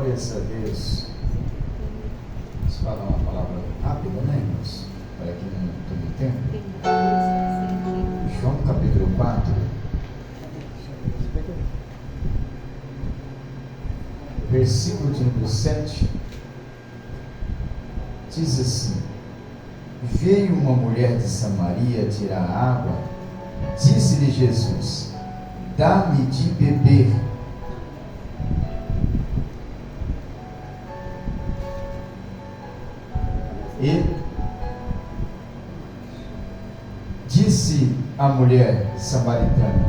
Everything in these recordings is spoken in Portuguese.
Glórias a Deus. Vamos falar uma palavra rápida, né, irmãos? Para que não tome tempo. João capítulo 4. Versículo de número 7. Diz assim: Veio uma mulher de Samaria tirar água. Disse-lhe Jesus: Dá-me de beber. E disse a mulher samaritana: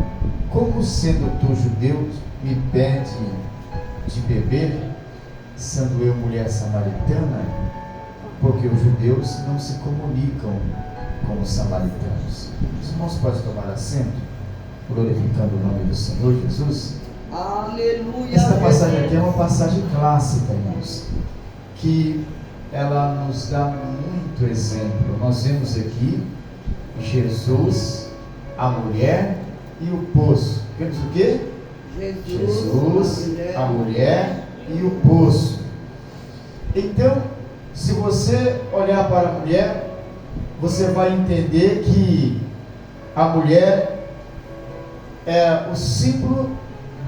Como sendo tu judeu, me pede de beber, sendo eu mulher samaritana? Porque os judeus não se comunicam com os samaritanos. Os irmãos podem tomar assento, glorificando o nome do Senhor Jesus. Aleluia. Esta passagem aqui é uma passagem clássica, irmãos, que ela nos dá muito exemplo. Nós vemos aqui Jesus, a mulher e o poço. Vemos o quê? Jesus, a mulher e o poço. Então, se você olhar para a mulher, você vai entender que a mulher é o símbolo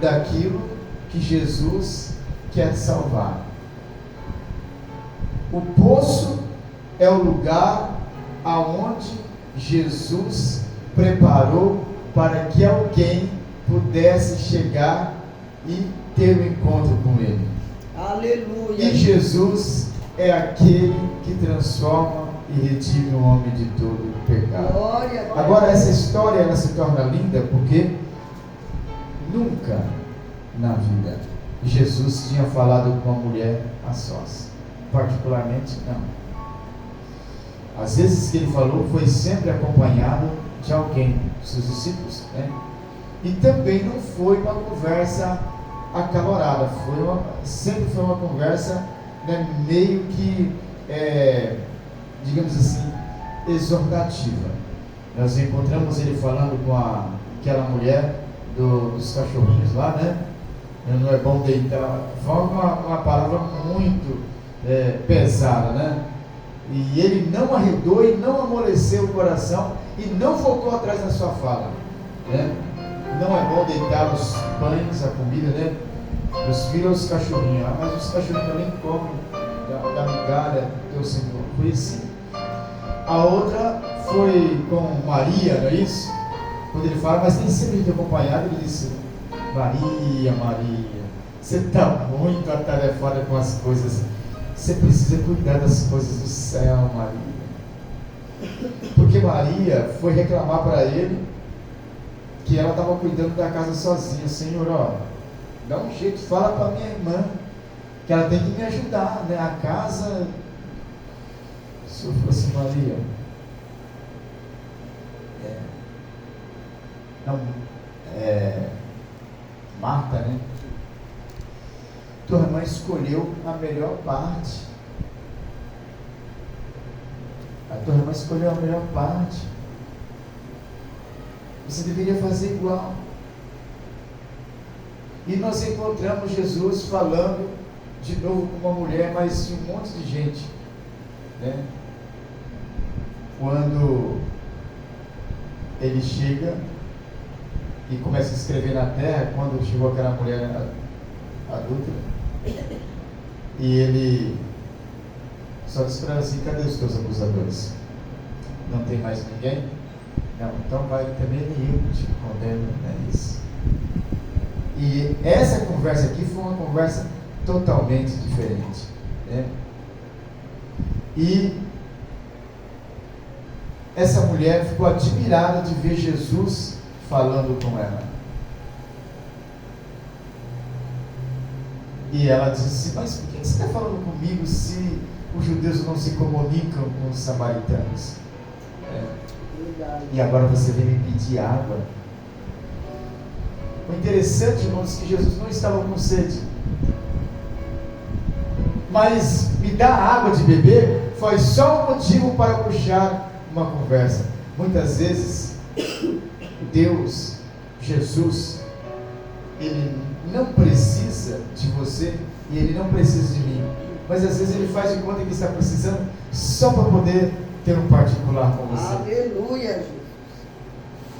daquilo que Jesus quer salvar. O poço é o lugar aonde Jesus preparou para que alguém pudesse chegar e ter um encontro com Ele. Aleluia. E Jesus é aquele que transforma e redime o homem de todo o pecado. Glória. Agora, essa história ela se torna linda porque nunca na vida Jesus tinha falado com uma mulher a sós. Particularmente, não. Às vezes que ele falou foi sempre acompanhado de alguém, seus discípulos, né? E também não foi uma conversa acalorada, sempre foi uma conversa, né, meio que, digamos assim, exortativa. Nós encontramos ele falando com aquela mulher dos cachorrinhos lá, né? Não é bom deitar. Foi uma palavra muito pesada, né? E ele não arredou e não amoleceu o coração e não voltou atrás da sua fala, né? Não é bom deitar os pães, a comida, né? Os filhos aos cachorrinhos. Mas os cachorrinhos também comem da migalha do teu Senhor. Foi assim. A outra foi com Maria, não é isso? Quando ele fala, mas nem sempre ele acompanhado, ele disse: Maria, Maria, você está muito atarefada com as coisas. Você precisa cuidar das coisas do céu, Maria. Porque Maria foi reclamar para ele que ela estava cuidando da casa sozinha. Senhor, ó, dá um jeito, fala para minha irmã que ela tem que me ajudar, né? A casa. Se eu fosse Maria, Marta, né? Tua irmã escolheu a melhor parte. A tua irmã escolheu a melhor parte. Você deveria fazer igual. E nós encontramos Jesus falando de novo com uma mulher, mas de um monte de gente, né? Quando ele chega e começa a escrever na terra, quando chegou aquela mulher adulta, e ele só disse para ela assim: cadê os teus acusadores? Não tem mais ninguém? Não, então vai também eu te condeno, é isso. E essa conversa aqui foi uma conversa totalmente diferente, né? E essa mulher ficou admirada de ver Jesus falando com ela. E ela disse assim: mas por que você está falando comigo se os judeus não se comunicam com os samaritanos? E agora você vem me pedir água. O interessante, irmãos, que Jesus não estava com sede, mas me dar água de beber foi só um motivo para puxar uma conversa. Muitas vezes Deus, Jesus, Ele não precisa de você e ele não precisa de mim. Mas às vezes ele faz de conta que está precisando só para poder ter um particular com você. Aleluia, Jesus.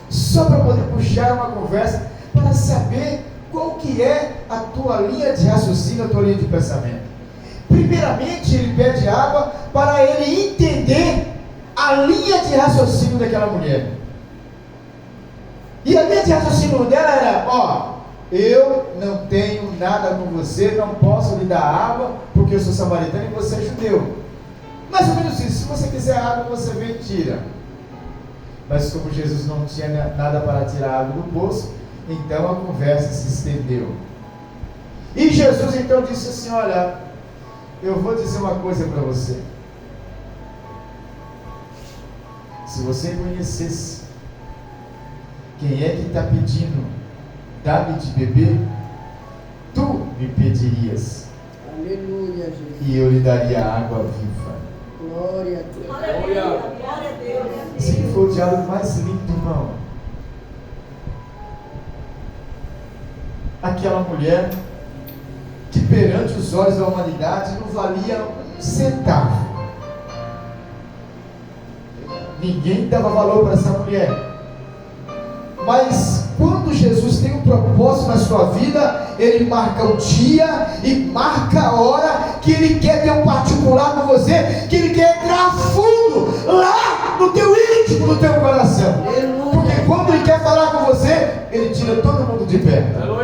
Só para poder puxar uma conversa, para saber qual que é a tua linha de raciocínio, a tua linha de pensamento. Primeiramente ele pede água para ele entender a linha de raciocínio daquela mulher. E a linha de raciocínio dela era: ó, eu não tenho nada com você, não posso lhe dar água, porque eu sou samaritano e você é judeu. Mais ou menos isso. Se você quiser água, você vem e tira. Mas como Jesus não tinha nada para tirar água do poço, então a conversa se estendeu. E Jesus então disse assim: olha, eu vou dizer uma coisa para você. Se você conhecesse quem é que está pedindo, dá-me de beber, tu me pedirias. Aleluia, Jesus. E eu lhe daria água viva. Glória a Deus. Aleluia. Glória a Deus. Esse aqui foi o diálogo mais lindo, irmão. Aquela mulher que perante os olhos da humanidade não valia um centavo. Ninguém dava valor para essa mulher. Mas quando Jesus tem um propósito na sua vida, ele marca o dia e marca a hora que ele quer ter um particular com você, que ele quer entrar fundo lá no teu íntimo, no teu coração. Porque quando ele quer falar com você, ele tira todo mundo de perto. Aleluia.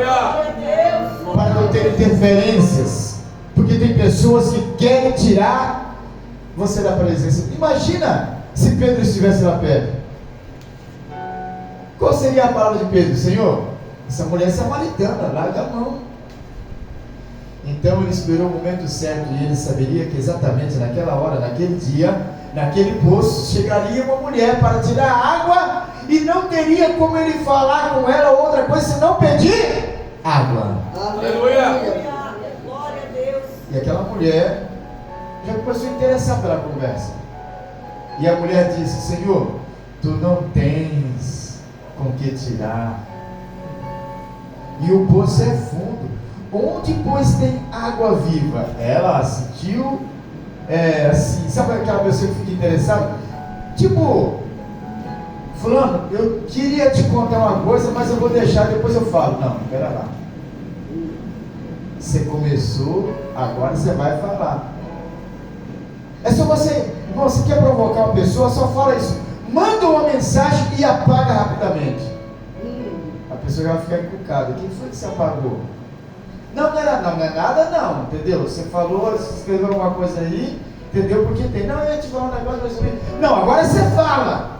Para não ter interferências. Porque tem pessoas que querem tirar você da presença. Imagina se Pedro estivesse lá perto. Qual seria a palavra de Pedro? Senhor, essa mulher é samaritana, larga a mão. Então ele esperou o momento certo e ele saberia que exatamente naquela hora, naquele dia, naquele poço, chegaria uma mulher para tirar água e não teria como ele falar com ela outra coisa senão pedir água. Aleluia. Glória a Deus. E aquela mulher já começou a interessar pela conversa. E a mulher disse: Senhor, tu não tens com que tirar, e o poço é fundo. Onde pois tem água viva? Ela sentiu assim, sabe aquela pessoa que fica interessada? Tipo, fulano, eu queria te contar uma coisa, mas eu vou deixar, depois eu falo. Não, espera lá. Você começou, agora você vai falar. É só você, irmão, você quer provocar uma pessoa, só fala isso. Manda uma mensagem e apaga rapidamente. A pessoa já vai ficar encucada. Quem foi que se apagou? Não é nada não, entendeu? Você falou, você escreveu alguma coisa aí, entendeu? Porque tem. Não, eu ia te falar um negócio, mas não, agora você fala.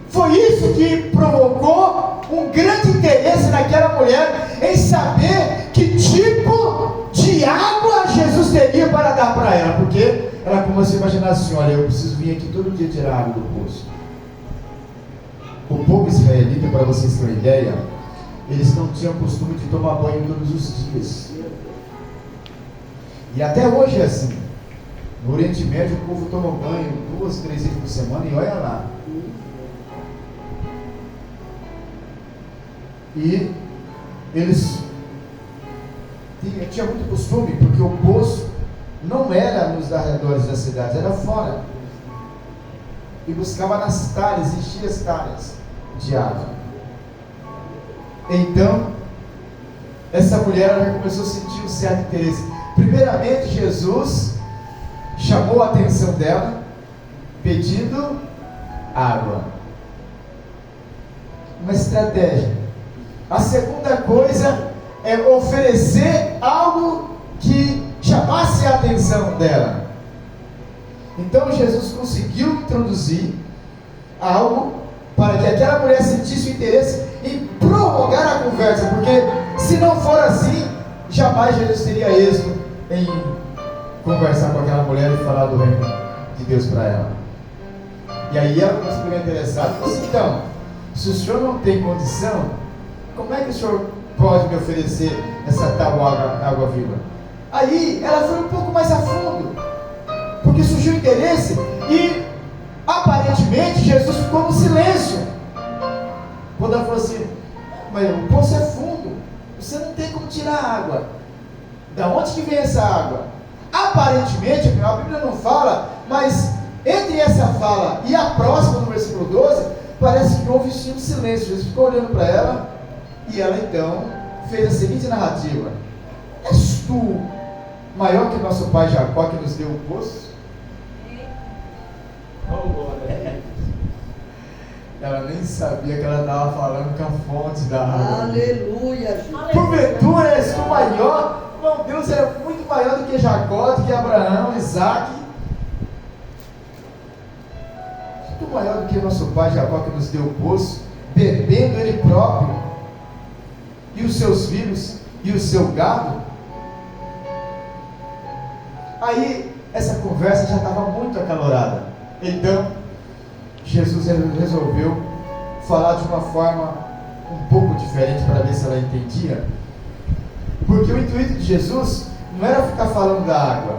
Foi isso que provocou um grande interesse naquela mulher em saber que tipo de água Jesus teria para dar para ela, porque ela começou a imaginar assim: olha, eu preciso vir aqui todo dia tirar água do poço. O povo israelita, para vocês terem uma ideia, eles não tinham costume de tomar banho todos os dias. E até hoje é assim. No Oriente Médio o povo toma banho 2, 3 vezes por semana e olha lá. E eles tinham muito costume, porque o poço não era nos arredores das cidades, era fora. E buscava nas talhas, enchia as talhas de água. Então, essa mulher já começou a sentir um certo interesse. Primeiramente, Jesus chamou a atenção dela, pedindo água. Uma estratégia. A segunda coisa é oferecer algo que chamasse a atenção dela. Então Jesus conseguiu introduzir algo para que aquela mulher sentisse o interesse em prolongar a conversa, porque se não for assim, jamais Jesus teria êxito em conversar com aquela mulher e falar do reino de Deus para ela. E aí ela ficou interessada e disse: então, se o senhor não tem condição, como é que o senhor pode me oferecer essa tal água viva? Aí ela foi um pouco mais a fundo, porque surgiu interesse e aparentemente Jesus ficou no silêncio. Quando ela falou assim: mas o poço é fundo, você não tem como tirar água. Da onde que vem essa água? Aparentemente, a Bíblia não fala, mas entre essa fala e a próxima, no versículo 12, parece que houve sim um silêncio. Jesus ficou olhando para ela, e ela então fez a seguinte narrativa: és tu maior que nosso pai Jacó, que nos deu o poço? Ela nem sabia que ela estava falando com a fonte da água. Aleluia, Jesus. Porventura és tu maior? Não, Deus era muito maior do que Jacó, do que Abraão, Isaac. Tu maior do que nosso pai Jacó, que nos deu o poço, bebendo ele próprio, e os seus filhos, e o seu gado? Aí, essa conversa já estava muito acalorada. Então, Jesus resolveu falar de uma forma um pouco diferente para ver se ela entendia. Porque o intuito de Jesus não era ficar falando da água.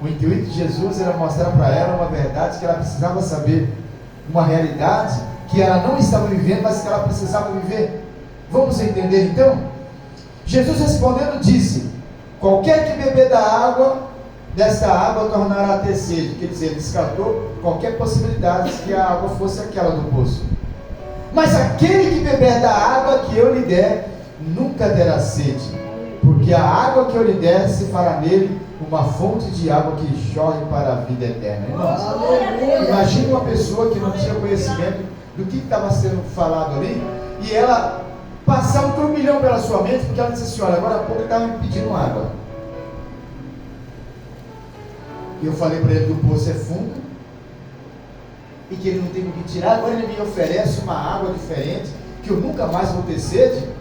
O intuito de Jesus era mostrar para ela uma verdade que ela precisava saber, uma realidade que ela não estava vivendo, mas que ela precisava viver. Vamos entender então? Jesus respondendo disse: qualquer que beber da água, desta água tornará a ter sede. Quer dizer, ele descartou qualquer possibilidade de que a água fosse aquela do poço. Mas aquele que beber da água que eu lhe der, nunca terá sede, porque a água que eu lhe der se fará nele uma fonte de água que jorre para a vida eterna. Irmãos, imagine uma pessoa que não tinha conhecimento do que estava sendo falado ali, e ela passar um turbilhão pela sua mente, porque ela disse assim: olha, agora há pouco ele estava me pedindo água, e eu falei para ele que o poço é fundo e que ele não tem o que tirar. Agora ele me oferece uma água diferente, que eu nunca mais vou ter sede.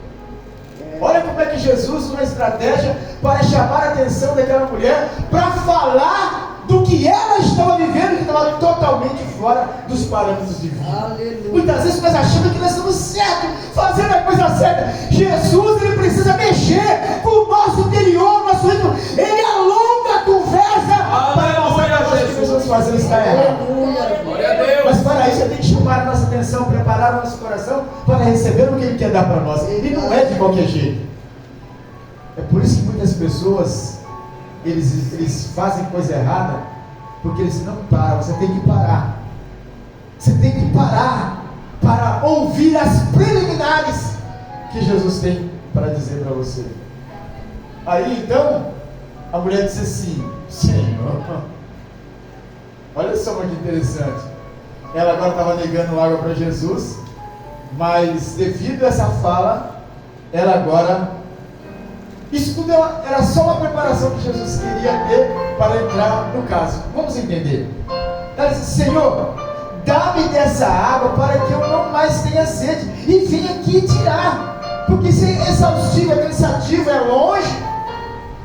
Olha como é que Jesus, uma estratégia para chamar a atenção daquela mulher, para falar do que ela estava vivendo, que estava totalmente fora dos parâmetros de vida. Aleluia. Muitas vezes nós achamos que nós estamos certos, fazendo a coisa certa. Jesus, ele precisa mexer com o nosso interior, nosso ritmo. Ele alonga a conversa para mostrar que nós estamos fazendo está errado. Aleluia. Mas para isso ele tem que chamar a nossa atenção, preparar o nosso coração para receber o que ele quer dar para nós. Ele não é de qualquer jeito. É por isso que muitas pessoas eles fazem coisa errada, porque eles não param. Você tem que parar. Você tem que parar para ouvir as preliminares que Jesus tem para dizer para você. Aí então a mulher disse assim: Senhor, olha só que interessante. Ela agora estava negando água para Jesus, mas devido a essa fala, ela agora, isso tudo era só uma preparação que Jesus queria ter para entrar no caso. Vamos entender. Ela disse: Senhor, dá-me dessa água para que eu não mais tenha sede, e vem aqui tirar, porque isso é exaustivo, é cansativo, é longe,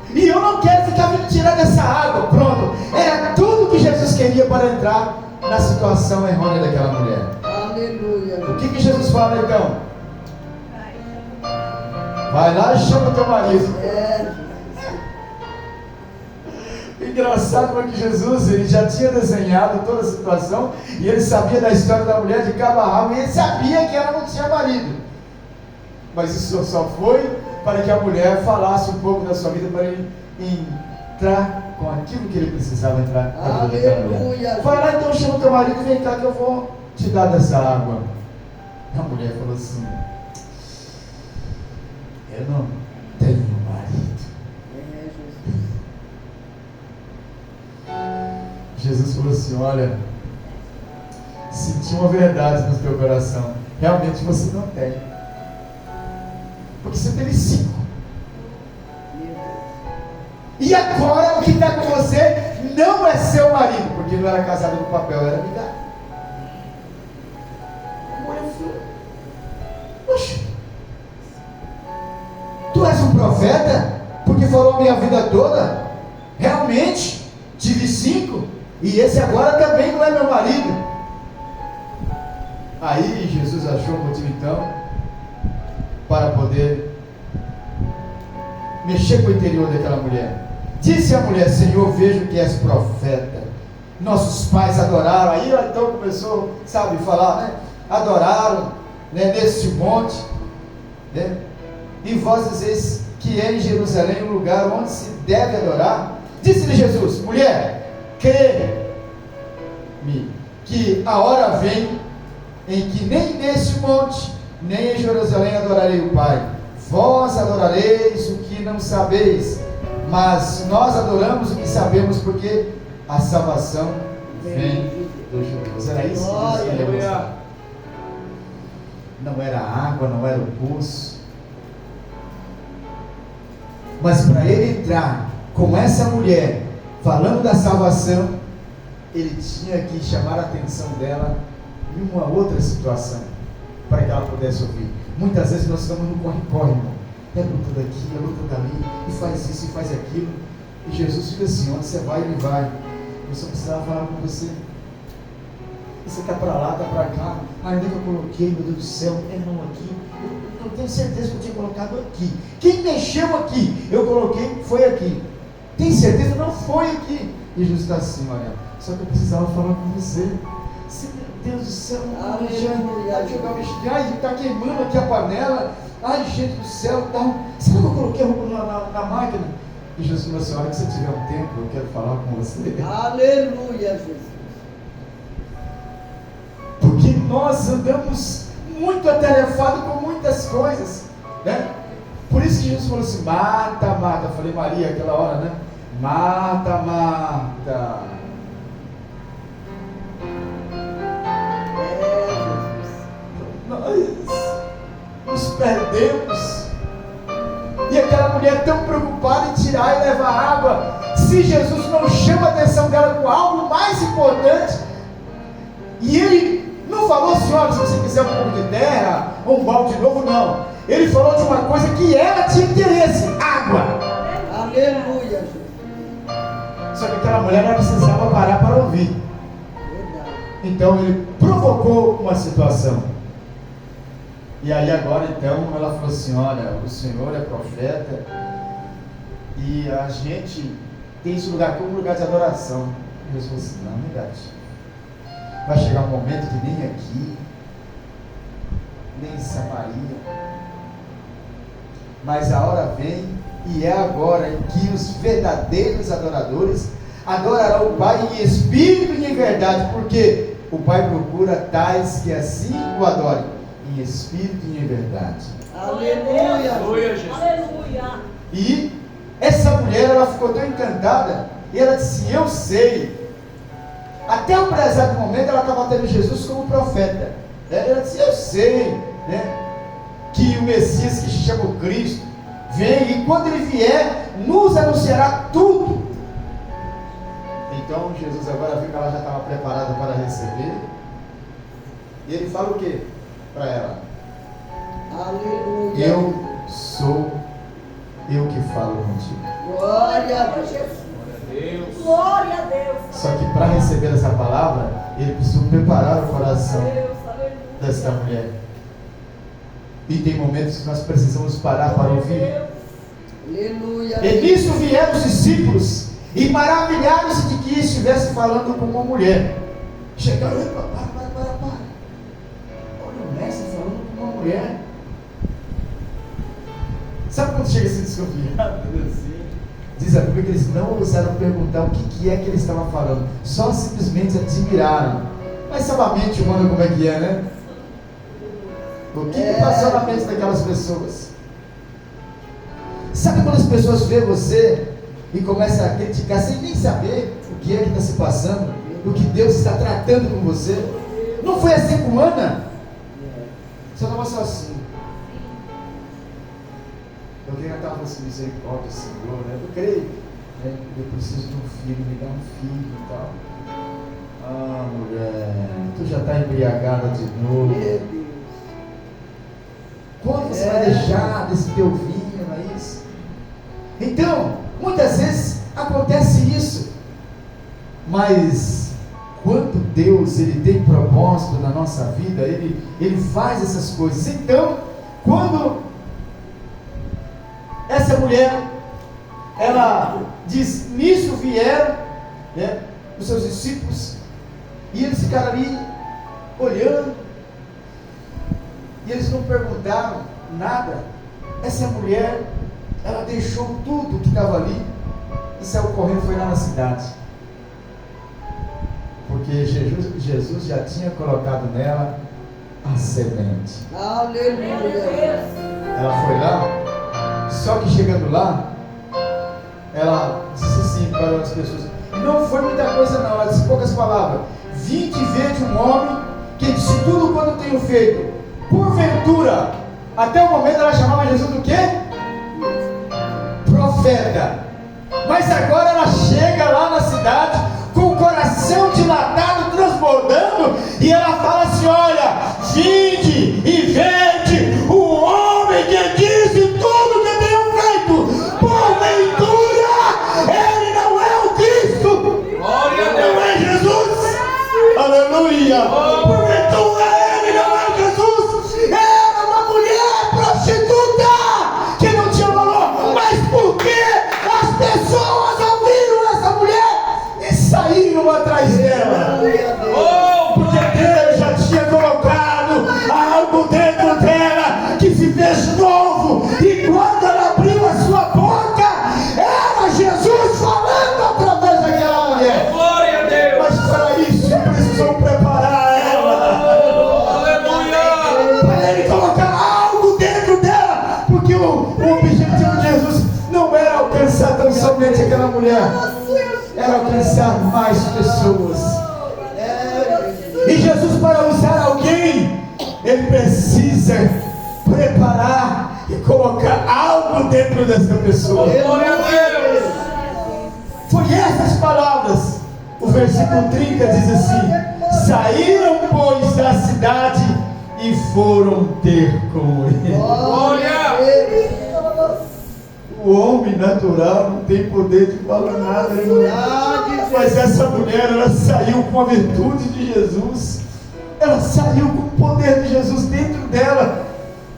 e eu não quero ficar vindo tirar dessa água. Pronto, era tudo que Jesus queria para entrar na situação errônea daquela mulher. Aleluia. O que Jesus fala então? Vai lá e chama teu marido. Engraçado é que Jesus, ele já tinha desenhado toda a situação, e ele sabia da história da mulher de cabo a rabo, e ele sabia que ela não tinha marido. Mas isso só foi para que a mulher falasse um pouco da sua vida, para ele entrar com aquilo que ele precisava entrar. Aleluia. Vai lá então, chama teu marido e vem cá que eu vou te dar dessa água. A mulher falou assim: eu não tenho marido. Jesus falou assim: olha, senti uma verdade no teu coração, realmente você não tem, porque você teve 5, e agora o que está com você não é seu marido, porque não era casado no papel, era amigável. A mulher falou: poxa, tu és um profeta? Porque falou a minha vida toda? Realmente, tive 5, e esse agora também não é meu marido. Aí Jesus achou um motivo então para poder mexer com o interior daquela mulher. Disse a mulher: Senhor, vejo que és profeta. Nossos pais adoraram. Aí ela então começou, sabe, falar, né? Adoraram, né, neste monte, né? E vós dizeis que é em Jerusalém o lugar onde se deve adorar, disse-lhe Jesus: mulher, crê-me que a hora vem em que nem neste monte, nem em Jerusalém adorarei o Pai. Vós adorareis o que não sabeis, mas nós adoramos o que sabemos, porque a salvação vem dos judeus. Era isso que Jesus queria mostrar. Não era a água, não era o poço, mas para ele entrar com essa mulher falando da salvação, ele tinha que chamar a atenção dela em uma outra situação, para que ela pudesse ouvir. Muitas vezes nós estamos no corre-corre, irmão. É luta daqui, é luta dali, e faz isso, e faz aquilo, e Jesus fica assim: onde você vai, ele vai. Eu só precisava falar com você. Você está para lá, está para cá. Ainda que eu coloquei, meu Deus do céu, não aqui. Eu tenho certeza que eu tinha colocado aqui. Quem mexeu aqui? Eu coloquei, foi aqui. Tem certeza? Não foi aqui. E Jesus está assim: olha, só que eu precisava falar com você. Meu Deus do céu, ai, está queimando aqui a panela. Ai, gente do céu, tá. Será que eu coloquei a roupa na máquina? E Jesus falou assim: olha, que você tiver um tempo, eu quero falar com você. Aleluia, Jesus. Porque nós andamos muito atarefados com muitas coisas, né? Por isso que Jesus falou assim: Marta, Marta. Eu falei Maria aquela hora, né? Marta, Marta. Nós nos perdemos. E aquela mulher tão preocupada em tirar e levar água, se Jesus não chama a atenção dela com algo mais importante, e ele não falou assim: olha, se você quiser um pouco de terra, ou um balde novo, não. Ele falou de uma coisa que ela tinha interesse: água. Aleluia, Jesus. Só que aquela mulher não precisava parar para ouvir. Verdade. Então ele provocou uma situação. E aí agora então ela falou assim: olha, o Senhor é profeta e a gente tem esse lugar como lugar de adoração. E Jesus falou assim: não, negativo. Vai chegar um momento que nem aqui, nem em Samaria, mas a hora vem, e é agora, em que os verdadeiros adoradores adorarão o Pai em espírito e em verdade, porque o Pai procura tais que assim o adorem, em espírito e em verdade. Aleluia. Aleluia, Jesus. Aleluia. E essa mulher, ela ficou tão encantada, e ela disse: eu sei. Até o presente momento ela estava tendo Jesus como profeta. Ela disse: eu sei, né, que o Messias, que se chama Cristo, vem, e quando ele vier, nos anunciará tudo. Então Jesus agora viu que ela já estava preparada para receber, e ele fala o que para ela? Aleluia. Eu sou eu que falo contigo. Glória a Deus. Glória a Deus. Só que para receber essa palavra, ele precisou preparar o coração Deus, aleluia. desta mulher. E tem momentos que nós precisamos parar para ouvir. Aleluia. E nisso vieram os discípulos e maravilharam-se de que estivesse falando com uma mulher. Chegaram e para. Olha o mestre falando com uma mulher. Sabe quando chega esse desconfiado assim? Diz a Bíblia que eles não ousaram perguntar o que é que ele estava falando, só simplesmente admiraram. Mas sabe a mente humana como é que é, né? O que passou na mente daquelas pessoas? Sabe quando as pessoas veem você e começam a criticar sem nem saber o que é que está se passando, o que Deus está tratando com você? Não foi assim com Ana? Você estava só assim. Eu queria estar falando assim: misericórdia, Senhor, né? Eu creio, né? Eu preciso de um filho, me dá um filho e tal. Ah, mulher, tu já está embriagada de novo. Meu Deus. Quando você vai deixar desse teu vinho, não é isso? Então, muitas vezes acontece isso. Mas quando Deus ele tem propósito na nossa vida, ele faz essas coisas. Então, quando essa mulher, ela diz: nisso vieram, né, os seus discípulos, e eles ficaram ali olhando, e eles não perguntaram nada. Essa mulher Ela deixou tudo que estava ali e saiu correndo, foi lá na cidade. Porque Jesus já tinha colocado nela a semente. Aleluia. Ela foi lá, só que chegando lá, ela disse assim para as pessoas, não foi muita coisa não, ela disse poucas palavras: vinde e vede um homem que disse tudo quanto tenho feito. Porventura, até o momento ela chamava Jesus do quê? Profeta. Mas agora ela chega lá na cidade com o coração dilatado, transbordando, e ela fala assim: olha, vinde e vede o homem que disse tudo que tenho feito. Porventura, ele não é o Cristo, não é Jesus. Aleluia. Porventura, ele não é Jesus. Era uma mulher prostituta que não tinha valor. Mas por que as pessoas ouviram essa mulher e saíram atrás dela? Porque Deus já tinha colocado algo dentro dela que se fez novo, e quando ela abriu a sua boca, era Jesus falando através daquela mulher. Glória a Deus. Mas para isso precisou preparar ela. Aleluia. Para ele colocar algo dentro dela, porque o objetivo de Jesus não era alcançar tão somente aquela mulher, era alcançar mais pessoas. E Jesus, para usar alguém, ele precisa preparar e colocar algo dentro dessa pessoa. Glória a Deus. Foi essas palavras. O versículo 30 diz assim: saíram, pois, da cidade e foram ter com ele. Glória. O homem natural não tem poder de falar nada, irmão. Mas essa mulher, ela saiu com a virtude de Jesus. Ela saiu com o poder de Jesus dentro dela.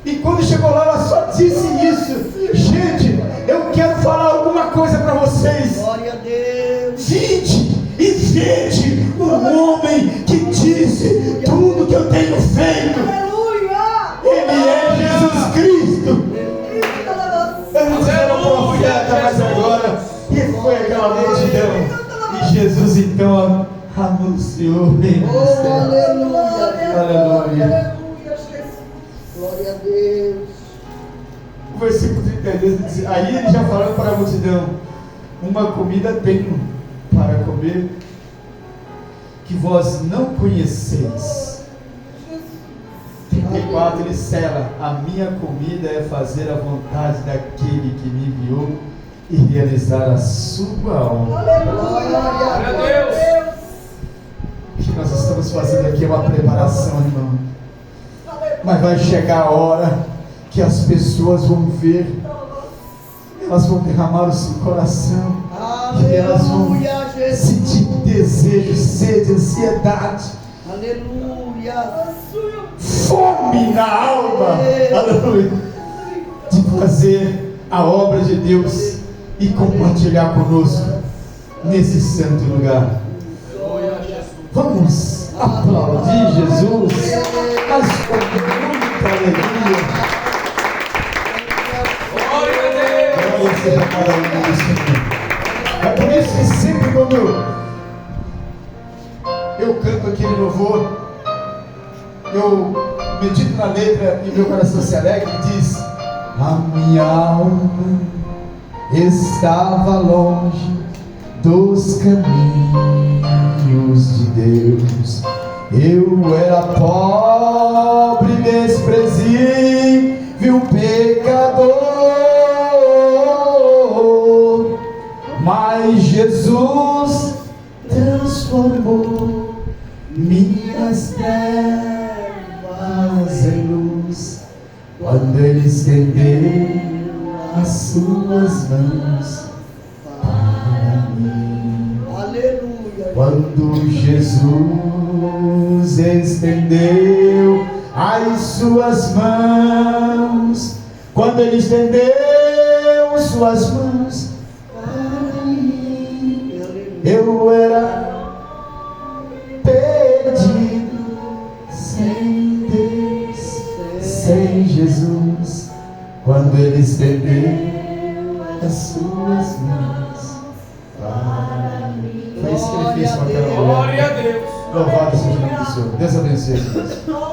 E quando chegou lá, ela só disse isso: gente, eu quero falar alguma coisa para vocês. Glória a Deus. Vinde e vede um homem que disse tudo que eu tenho feito. Ele é Jesus Cristo. Antes era um profeta, mas agora, e foi aquela multidão. E Jesus então anunciou em Aleluia. Aleluia. Glória a Deus. O versículo 32 diz: aí ele já falando para a multidão: uma comida tenho para comer que vós não conheceis. 34 ele sela: a minha comida é fazer a vontade daquele que me enviou e realizar a sua obra. Glória a Deus. O que nós estamos fazendo aqui é uma preparação, irmão. Mas vai chegar a hora que as pessoas vão ver, elas vão derramar o seu coração, e elas vão Aleluia, Jesus. sentir desejo, sede, ansiedade, Aleluia. fome na alma, aleluia, de fazer a obra de Deus e compartilhar conosco nesse santo lugar. Vamos aplaudir Jesus, mas com muita alegria. Glória a Deus. Glória seja para Deus. É por isso que sempre quando eu canto aquele louvor, eu medito na letra e meu coração se alegra e diz: a minha alma estava longe dos caminhos de Deus. Eu era pobre, desprezível, pecador, mas Jesus transformou minhas trevas em luz, quando Ele estendeu as suas mãos para mim. Aleluia. Quando Jesus estendeu as suas mãos, quando Ele estendeu suas mãos para mim, eu era perdido, sem Deus, sem Jesus. Quando Ele estendeu as suas mãos para mim. Foi isso que ele fez com aquela mulher. Glória a Deus. Louvado seja o nome do Senhor. Deus abençoe.